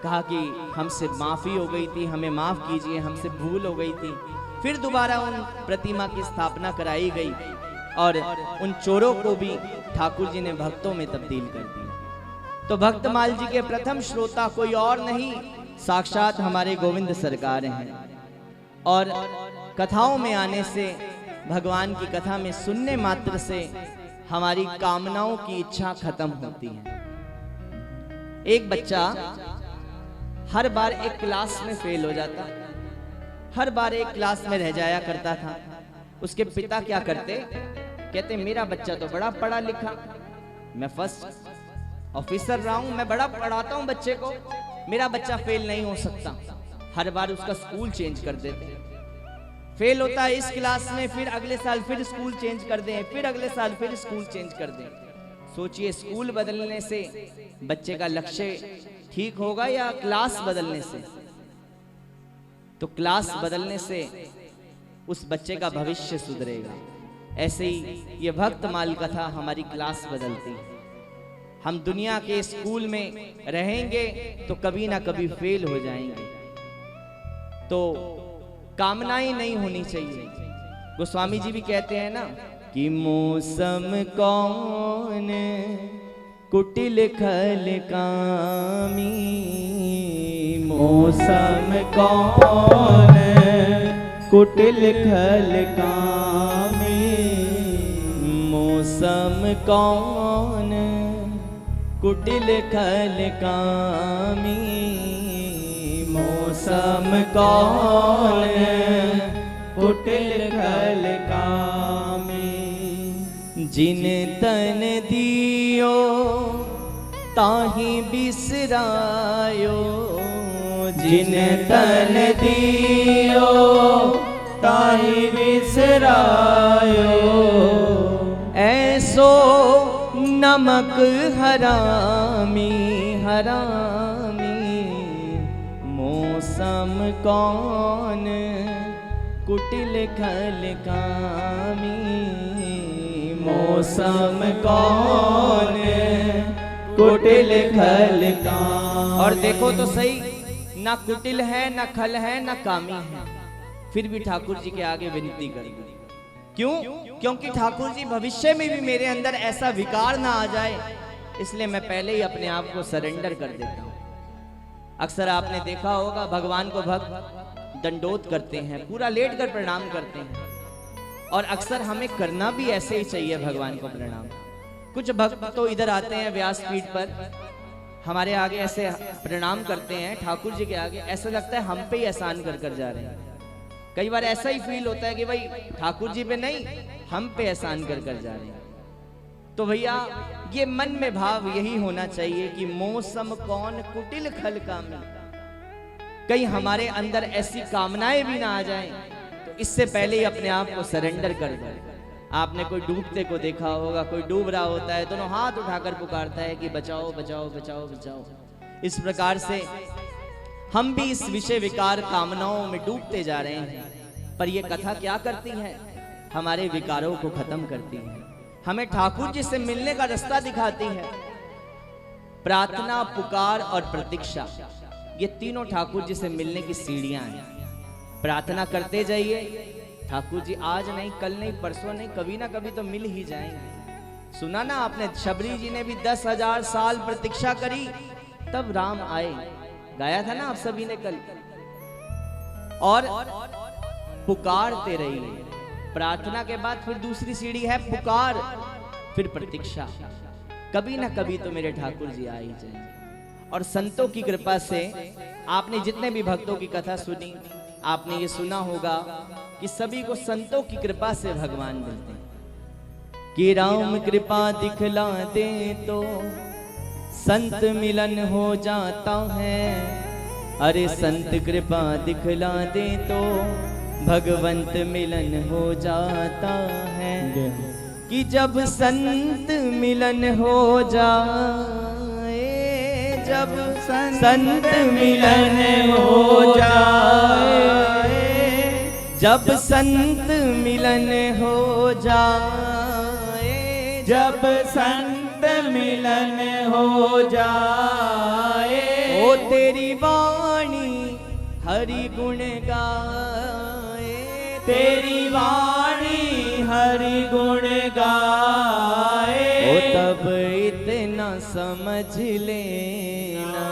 कहा कि हमसे माफी हो गई थी, हमें माफ कीजिए, हमसे भूल हो गई थी। फिर दोबारा उन प्रतिमा की स्थापना कराई गई और उन चोरों को भी ठाकुर जी ने भक्तों में तब्दील कर दिया। तो भक्तमाल जी के प्रथम श्रोता कोई और नहीं, साक्षात हमारे गोविंद सरकार हैं। और कथाओं में आने से, भगवान की कथा में सुनने मात्र से हमारी कामनाओं की इच्छा खत्म होती है। एक बच्चा हर बार एक क्लास में फेल हो जाता, हर बार एक क्लास में रह जाया करता था। उसके पिता क्या करते, कहते मेरा बच्चा तो बड़ा पढ़ा लिखा, मैं फर्स्ट ऑफिसर रहा हूं, मैं बड़ा पढ़ाता हूं बच्चे को, मेरा बच्चा फेल नहीं हो सकता। हर बार उसका स्कूल चेंज कर देते। फेल होता है इस क्लास में, फिर अगले साल फिर स्कूल चेंज कर दें, फिर अगले साल फिर स्कूल चेंज कर दें। सोचिए, स्कूल बदलने से बच्चे का लक्ष्य ठीक होगा या क्लास बदलने से? तो क्लास बदलने से उस बच्चे का भविष्य सुधरेगा। ऐसे ही ये भक्तमाल कथा हमारी क्लास बदलती है। हम दुनिया के स्कूल में रहेंगे तो कभी ना कभी फेल हो जाएंगे। तो कामनाएं नहीं होनी चाहिए। गोस्वामी जी भी कहते हैं ना कि मौसम कौन कुटिल खल कामी, मौसम कौन कुटिल खल कामी, मौसम कौन कुटिल खल कामी, मौसम कौन कुटिल खल कामी। जिन तन दियो ताहि बिसरायो, जिन तन दियो ताहि बिसरायो, ऐसो नमक हरामी हरामी। मौसम कौन कुटिल खल कामी, मौसम कौन कुटिल खल कामी। और देखो तो सही, ना कुटिल है, ना खल है, ना कामी है, फिर भी ठाकुर जी के आगे विनती कर दी। क्यों? क्योंकि ठाकुर जी भविष्य में भी मेरे अंदर ऐसा विकार ना आ जाए, इसलिए मैं पहले ही अपने आप को सरेंडर कर देता हूँ। अक्सर आपने देखा होगा भगवान को भक्त दंडोत करते हैं, पूरा लेट कर प्रणाम करते हैं। और अक्सर हमें करना भी ऐसे ही चाहिए भगवान को प्रणाम। कुछ भक्त तो इधर आते हैं व्यासपीठ पर, हमारे आगे ऐसे प्रणाम करते हैं ठाकुर जी के आगे, ऐसा लगता है हम पे ही एहसान कर कर जा रहे हैं। कई बार ऐसा ही फील होता है कि भाई ठाकुर जी पे नहीं, हम पे एहसान कर कर जा रहे हैं। तो भैया ये मन में भाव यही होना चाहिए कि मौसम कौन कुटिल खल कामी। कहीं हमारे अंदर ऐसी कामनाएं भी ना आ जाएं, तो इससे पहले ही अपने आप को सरेंडर कर दो। आपने कोई डूबते को देखा होगा, कोई डूब रहा होता है दोनों हाथ उठाकर पुकारता है कि बचाओ बचाओ बचाओ बचाओ। इस प्रकार से हम भी इस विषय विकार कामनाओं में डूबते जा रहे हैं। पर यह कथा क्या करती है? हमारे विकारों को खत्म करती है, हमें ठाकुर जी से मिलने का रास्ता दिखाती है। प्रार्थना, पुकार और प्रतीक्षा, ये तीनों ठाकुर जी से मिलने की सीढ़ियां हैं। प्रार्थना करते जाइए, ठाकुर जी आज नहीं, कल नहीं, परसों नहीं, कभी ना कभी तो मिल ही जाएंगे। सुना ना आपने, शबरी जी ने भी 10,000 साल प्रतीक्षा करी, तब राम आए। गाया था ना आप सभी ने कल। और पुकारते रहिए। प्रार्थना के बाद फिर दूसरी सीढ़ी है पुकार, फिर प्रतीक्षा। कभी ना कभी तो मेरे ठाकुर जी आ ही जाएंगे। और संतों की कृपा से आपने जितने भी भक्तों की कथा सुनी, आपने ये सुना होगा कि सभी को संतों की कृपा से भगवान मिलते हैं। कि राम कृपा दिखला दे तो संत मिलन हो जाता है। अरे संत कृपा दिखला दे तो भगवंत मिलन हो जाता है। कि जब संत मिलन हो जाए, जब संत मिलन हो जाए, जब संत मिलन हो जाए, जब संत मिलन हो जाए, ओ तेरी वाणी हरि गुण गाए, तेरी वाणी हरि गुण गाए, ओ तब इतना समझ लेना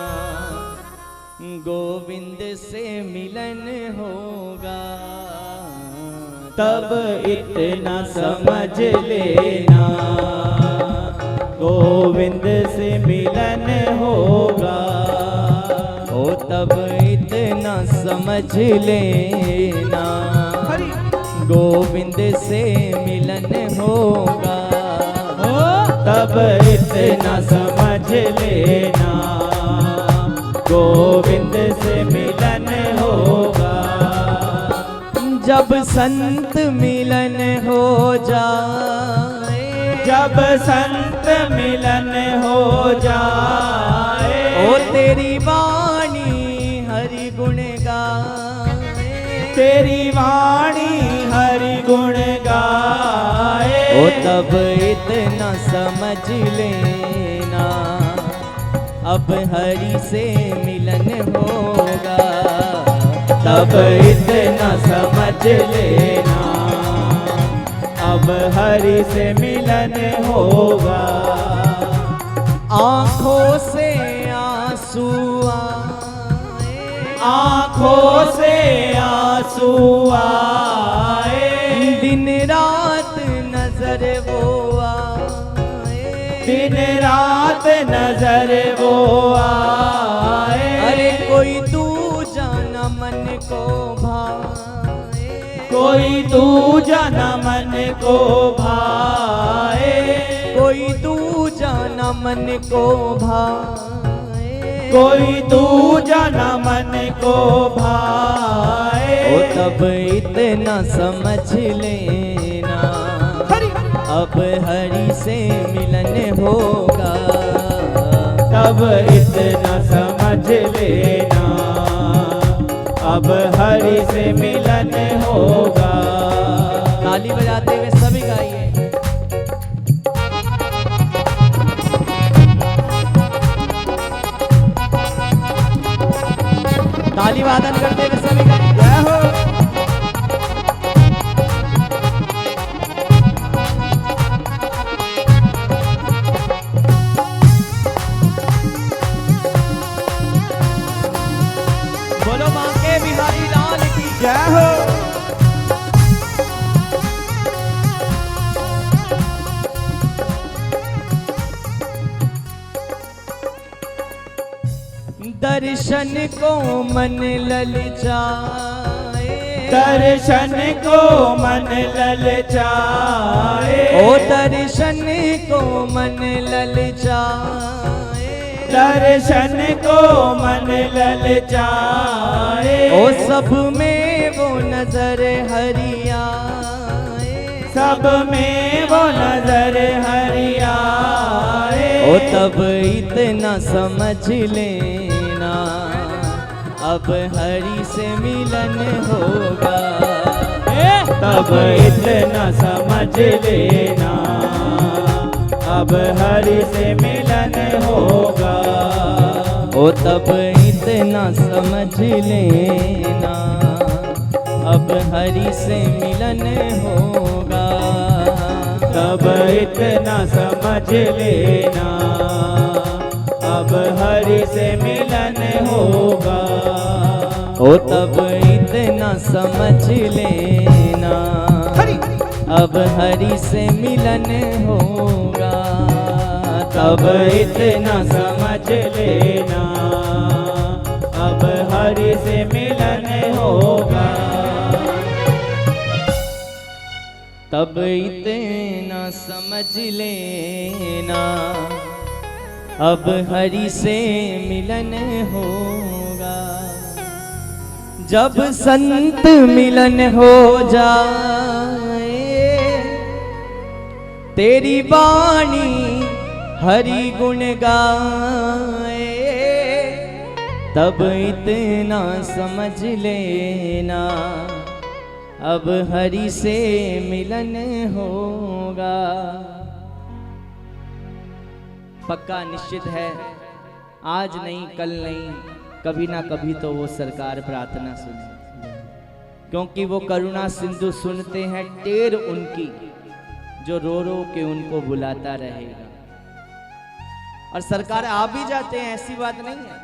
गोविंद से मिलन होगा। तब इतना समझ लेना गोविंद से मिलन होगा। ओ तब इतना समझ लेना गोविंद से मिलन होगा। तब इतना समझ लेना गोविंद से मिलन होगा। जब संत मिलन हो जाए, जब संत मिलन हो जाए, ओ तेरी वाणी हरि गुण गाए, तेरी वाणी हरि गुण गाए, ओ तब इतना समझ लेना अब हरि से मिलन होगा। तब इतना समझ लेना अब हरि से मिलन होगा। आंखों से आंसू आए, आंखों से आंसू आए, दिन रात नजर वो आए, दिन रात नजर वो आए। अरे कोई तू जाना मन को भाए, कोई तू जाना मन को भाए, कोई तू जाना मन को भाए, कोई तू जाना मन को भाए। ओ तब इतना समझ लेना अब हरि से मिलन होगा। तब इतना समझ लेना अब हरि से मिलन होगा। ताली बजाते हुए सभी गाइए। ताली वादन करते हुए सभी गाइए। जय हो। बोलो बांके बिहारी लाल की जय हो। दर्शन को मन ललचाए, दर्शन को मन ललचाए, ओ दर्शन को मन ललचाए, दर्शन को मन ललचाए, ओ सब में वो नजर हरि आए, सब में वो नजर हरि आए। ओ तब इतना समझ लेना अब हरि से मिलन होगा। तब इतना समझ लेना अब हरि से मिलन होगा। ओ तब इतना समझ लेना अब हरि से मिलन होगा। तब इतना समझ लेना अब हरि से मिलन होगा। ओ तब इतना समझ लेना अब हरि से मिलन होगा। तब इतना समझ लेना अब हरि से मिलन होगा। तब इतना समझ लेना अब हरि से मिलन होगा। जब संत मिलन हो जाए तेरी वाणी हरि गुण गाए। तब इतना समझ लेना अब हरि से मिलन होगा। पक्का निश्चित है, आज नहीं कल नहीं, कभी ना कभी तो वो सरकार प्रार्थना सुने, क्योंकि वो करुणा सिंधु सुनते हैं टेर उनकी जो रो रो के उनको बुलाता रहेगा। और सरकार आ भी जाते हैं, ऐसी बात नहीं है,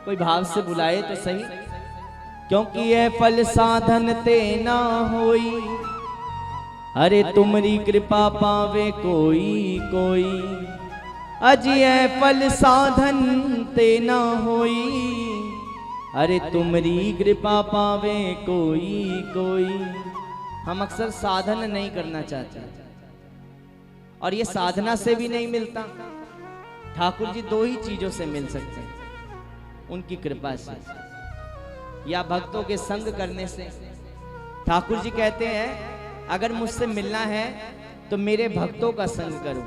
कोई भाव से बुलाए तो सही, क्योंकि ये फल साधन ते ना होई, अरे तुमरी कृपा पावे कोई कोई। अजी ये फल साधन ते ना होई, अरे तुमरी कृपा पावे कोई कोई। हम अक्सर साधन नहीं करना चाहते, और ये साधना से भी नहीं मिलता। ठाकुर जी दो ही चीजों से मिल सकते हैं, उनकी कृपा से या भक्तों के संग करने से। ठाकुर जी कहते हैं अगर मुझसे मिलना है तो मेरे भक्तों का संग करो,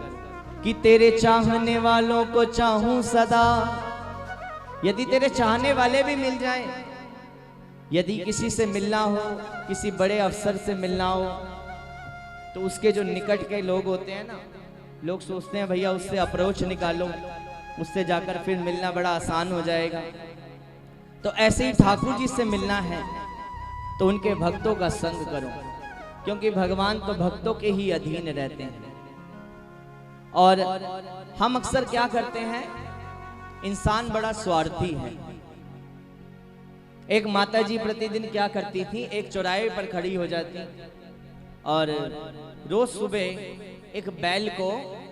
कि तेरे चाहने वालों को चाहूं सदा। यदि तेरे चाहने वाले भी मिल जाएं, यदि किसी से मिलना हो, किसी बड़े अफसर से मिलना हो, तो उसके जो निकट के लोग होते हैं ना, लोग सोचते हैं भैया उससे अप्रोच निकालो, उससे जाकर फिर मिलना बड़ा आसान हो जाएगा। तो ऐसे ही ठाकुर जी से मिलना है तो उनके भक्तों का संग करो, क्योंकि भगवान तो भक्तों के ही अधीन रहते हैं। और हम अक्सर क्या करते हैं, इंसान बड़ा स्वार्थी है। एक माताजी प्रतिदिन क्या करती थी, एक चौराहे पर खड़ी हो जाती और रोज सुबह एक बैल को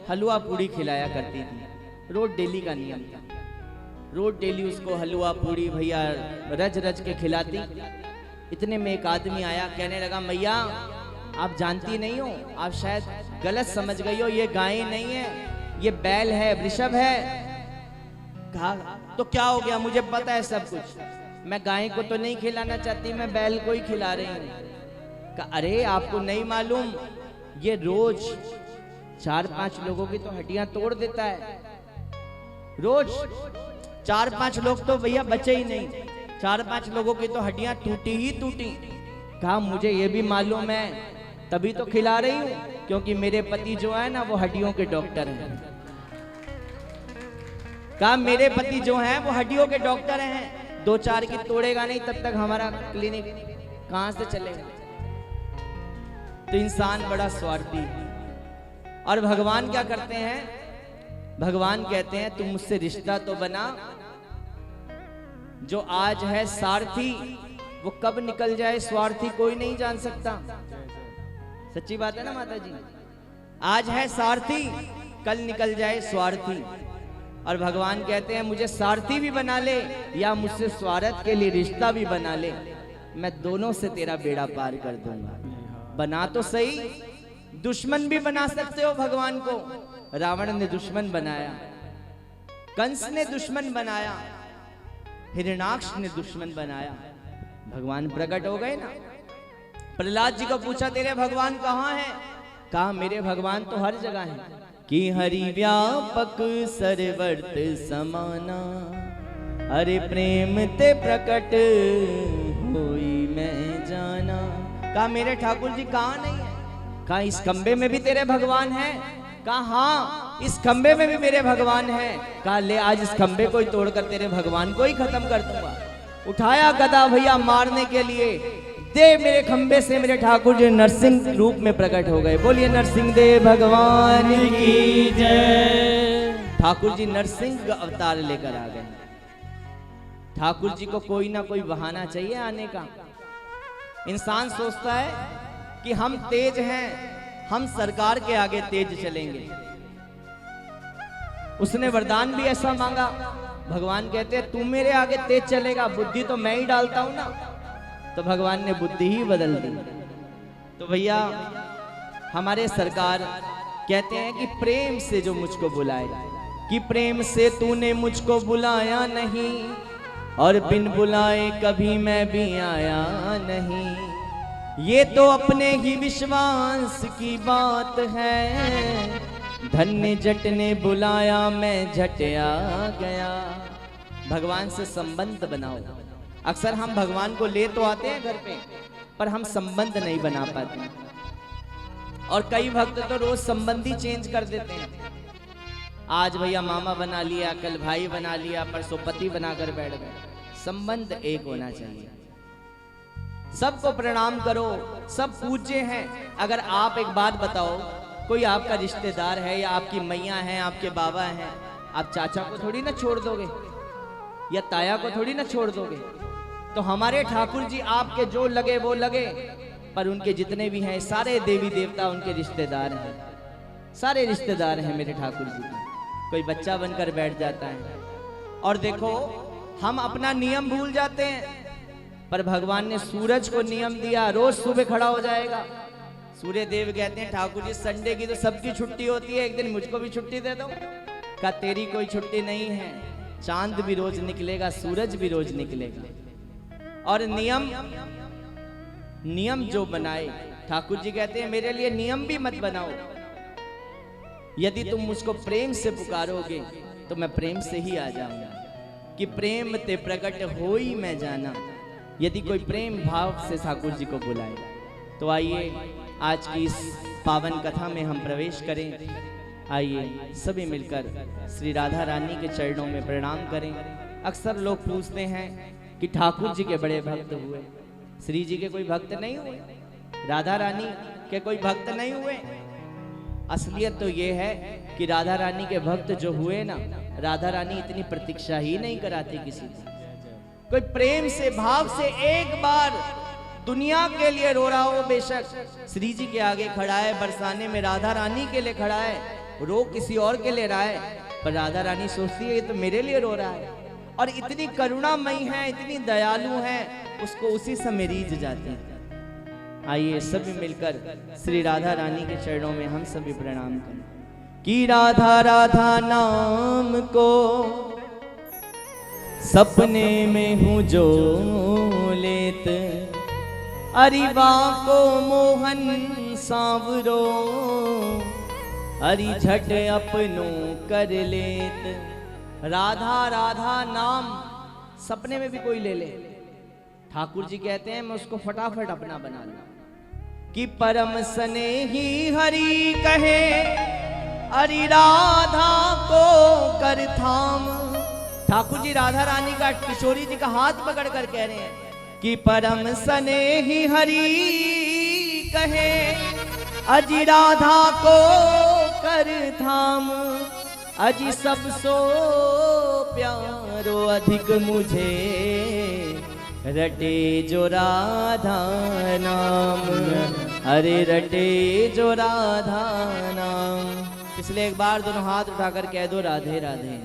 हलवा पूड़ी खिलाया करती थी। रोज डेली का नियम था, रोज डेली उसको हलवा पूड़ी भैया रज रज के खिलाती। इतने में एक आदमी आया, कहने लगा मैया आप जानती नहीं हो, आप शायद गलत समझ गई हो, ये गाय नहीं है, ये बैल है, वृषभ है। कहा तो क्या हो गया, मुझे पता है सब कुछ, मैं गाय को तो नहीं खिलाना चाहती, मैं बैल को ही खिला रही हूँ। कहा अरे आपको नहीं मालूम, ये रोज 4-5 लोगों की तो हड्डियां तोड़ देता है। रोज 4-5 लोग तो भैया बचे ही नहीं, 4-5 लोगों की तो हड्डियां टूटी ही टूटी। कहा मुझे ये भी मालूम है, तभी तो खिला रही हूँ, क्योंकि मेरे पति जो है ना वो हड्डियों के डॉक्टर हैं। कहा मेरे पति जो हैं वो हड्डियों के डॉक्टर हैं, 2-4 की तोड़ेगा नहीं तब तक हमारा क्लिनिक कहां से चलेगा। तो इंसान बड़ा स्वार्थी है। और भगवान क्या करते हैं, भगवान कहते हैं तुम मुझसे रिश्ता तो बना, जो आज है सारथी वो कब निकल जाए स्वार्थी कोई नहीं जान सकता। सच्ची बात है ना माता जी, आज है सारथी कल निकल जाए स्वार्थी। और भगवान कहते हैं मुझे सारथी भी बना ले या मुझसे स्वार्थ के लिए रिश्ता भी बना ले, मैं दोनों से तेरा बेड़ा पार कर दूंगा। बना तो सही, दुश्मन भी बना सकते हो भगवान को। रावण ने दुश्मन बनाया, कंस ने दुश्मन बनाया, हिरण्याक्ष ने दुश्मन बनाया, भगवान प्रकट हो गए ना। प्रहलाद जी को पूछा तेरे भगवान कहाँ हैं, कहा मेरे भगवान तो हर जगह हैं कि हरि व्यापक सर्वर्त समाना, हरि प्रेम ते प्रकट होई मैं जाना। कहा मेरे ठाकुर जी कहाँ नहीं है? कहा इस खंबे में भी तेरे भगवान हैं? कहा हाँ इस खंबे में भी मेरे भगवान हैं। कहा ले आज इस खंबे को ही तोड़कर तेरे भगवान को ही खत्म कर दूंगा। उठाया गदा भैया मारने के लिए, दे मेरे खंबे से मेरे ठाकुर जी नरसिंह रूप में प्रकट हो गए। बोलिए नरसिंह देव भगवान की जय। ठाकुर जी नरसिंह अवतार लेकर आ गए। ठाकुर जी को कोई ना कोई बहाना चाहिए आने का। इंसान सोचता है कि हम तेज हैं, हम सरकार के आगे तेज चलेंगे। उसने वरदान भी ऐसा मांगा, भगवान कहते हैं तू मेरे आगे तेज चलेगा, बुद्धि तो मैं ही डालता हूं ना। तो भगवान ने बुद्धि ही बदल दी। तो भैया हमारे सरकार कहते हैं कि प्रेम से जो मुझको बुलाए, कि प्रेम से तूने मुझको बुलाया नहीं और बिन बुलाए कभी मैं भी आया नहीं। ये तो अपने ही विश्वास की बात है, धन्य जट ने बुलाया मैं झट आ गया। भगवान से संबंध बनाओ। अक्सर हम भगवान को ले तो आते हैं घर पे, पर हम संबंध नहीं बना पाते। और कई भक्त तो रोज संबंधी चेंज कर देते हैं। आज भैया मामा बना लिया, कल भाई बना लिया, परसों पति बनाकर बैठ गए। संबंध एक होना चाहिए। सबको प्रणाम करो, सब पूज्य हैं। अगर आप एक बात बताओ, कोई आपका रिश्तेदार है या आपकी मैया है, आपके बाबा हैं, आप चाचा को थोड़ी ना छोड़ दोगे या ताया को थोड़ी ना छोड़ दोगे। तो हमारे ठाकुर जी आपके जो लगे वो लगे, पर उनके जितने भी हैं सारे देवी देवता उनके रिश्तेदार हैं। सारे रिश्तेदार हैं मेरे ठाकुर जी के। कोई बच्चा बनकर बैठ जाता है। और देखो हम अपना नियम भूल जाते हैं, पर भगवान ने सूरज को नियम दिया, रोज सुबह खड़ा हो जाएगा। सूर्य देव कहते हैं ठाकुर जी संडे की तो सबकी छुट्टी होती है, एक दिन मुझको भी छुट्टी दे दो। का तेरी कोई छुट्टी नहीं है, चांद भी रोज निकलेगा, सूरज भी रोज निकलेगा। और नियम जो बनाए, ठाकुर जी कहते हैं मेरे लिए नियम भी मत बनाओ। यदि तुम मुझको प्रेम से पुकारोगे तो मैं प्रेम से ही आ जाऊंगा, कि प्रेम ते प्रकट होई मैं जाना। यदि कोई प्रेम भाव से ठाकुर जी को बुलाए तो आइए आज की इस पावन कथा में हम प्रवेश करें। आइए सभी मिलकर श्री राधा रानी के चरणों में प्रणाम करें। अक्सर लोग पूछते हैं कि ठाकुर जी के बड़े भक्त हुए, श्री जी के कोई भक्त नहीं हुए, राधा रानी के कोई भक्त नहीं हुए। असलियत तो ये है कि राधा रानी के भक्त जो हुए ना, राधा रानी इतनी प्रतीक्षा ही नहीं कराती किसी की। कोई प्रेम से भाव से एक बार दुनिया के लिए रो रहा हो, बेशक श्री जी के आगे खड़ा है, बरसाने में राधा रानी के लिए खड़ा है, रो किसी और के लिए रहा है, पर राधा रानी सोचती है ये तो मेरे लिए रो रहा है। और इतनी करुणामयी है, इतनी दयालु है, उसको उसी समय रीझ जाती है। आइए सभी मिलकर श्री राधा रानी के चरणों में हम सभी प्रणाम करें। कि राधा राधा नाम को सपने में हूँ जो लेत, अरिवा को मोहन सांवरो, हरि झट अपनों कर लेत। राधा राधा नाम सपने में भी कोई ले ले, ठाकुर जी कहते हैं मैं उसको फटाफट अपना बना लूं। कि परम स्नेही हरि कहे, अरि राधा को कर थाम। ठाकुर जी राधा रानी का, किशोरी जी का हाथ पकड़ कर कह रहे हैं कि परम स्नेही हरि कहे, अजी राधा को कर थाम। अजी सब सो प्यारो अधिक मुझे, रटे जो राधा नाम, अरे रटे जो राधा नाम। इसलिए एक बार दोनों हाथ उठाकर कह दो राधे राधे,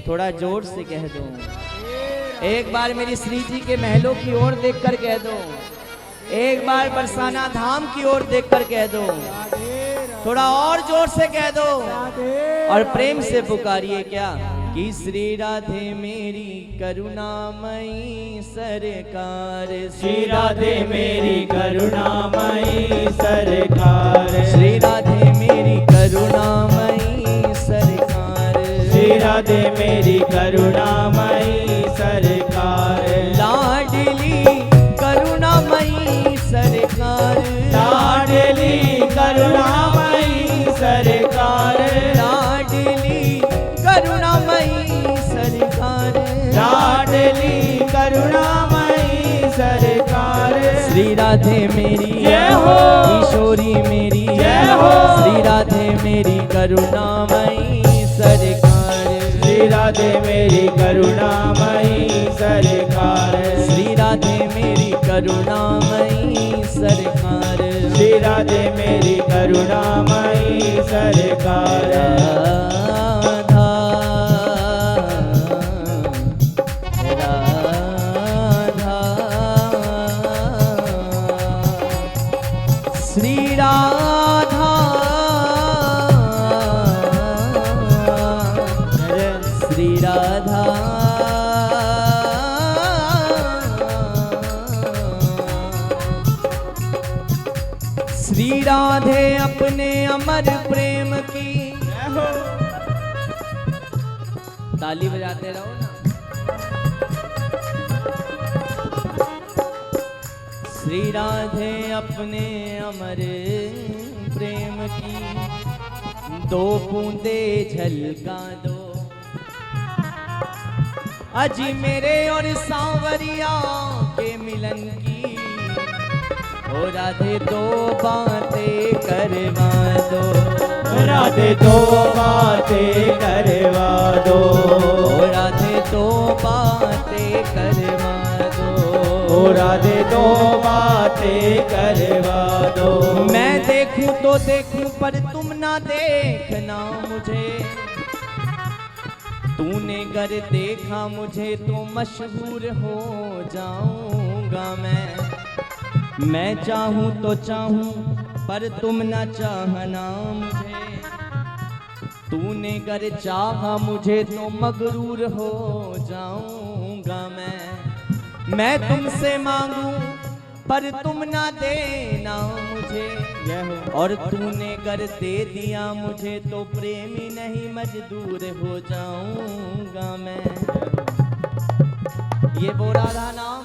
थोड़ा जोर से कह दो। एक बार मेरी श्री जी के महलों की ओर देखकर कह दो, एक बार बरसाना धाम की ओर देखकर कह दो, थोड़ा और जोर से कह दो और प्रेम से पुकारिए क्या कि श्री राधे मेरी करुणामयी सरकार, श्री राधे मेरी करुणामयी सरकार, राधे मेरी करुणामयी सरकार, लाडली करुणामयी सरकार, लाडली करुणामयी सरकार, लाडली करुणामयी सरकार, लाडली करुणामयी सरकार। श्री राधे मेरी जय हो, किशोरी मेरी जय हो, श्री राधे मेरी करुणामयी सरकार, श्री राधे मेरी करुणामयी सरकार, श्री राधे मेरी करुणामयी सरकार, श्री राधे मेरी करुणामयी सरकार। राधा राधा श्री राधा श्री राधा श्री राधे अपने अमर प्रेम की, ताली बजाते रहो ना। श्री राधे अपने अमर प्रेम की दो बूंदे झलका दो, अजी मेरे और सांवरिया के मिलन की, ओ राधे दो बातें करवा दो, राधे दो बातें करवा दो, ओ राधे दो बातें करवा दो, ओ राधे दो बातें करवा दो। मैं देखूं तो देखूं पर तुम ना देखना मुझे, तूने गर देखा मुझे तो मशहूर हो जाऊंगा मैं चाहूं तो चाहूं पर तुम ना चाहना मुझे, तूने गर चाहा मुझे तो मगरूर हो जाऊंगा मैं तुमसे मांगूं पर तुम ना देना मुझे, और तूने गर दे दिया मुझे तो प्रेमी नहीं मजदूर हो जाऊंगा मैं। ये वो राधा नाम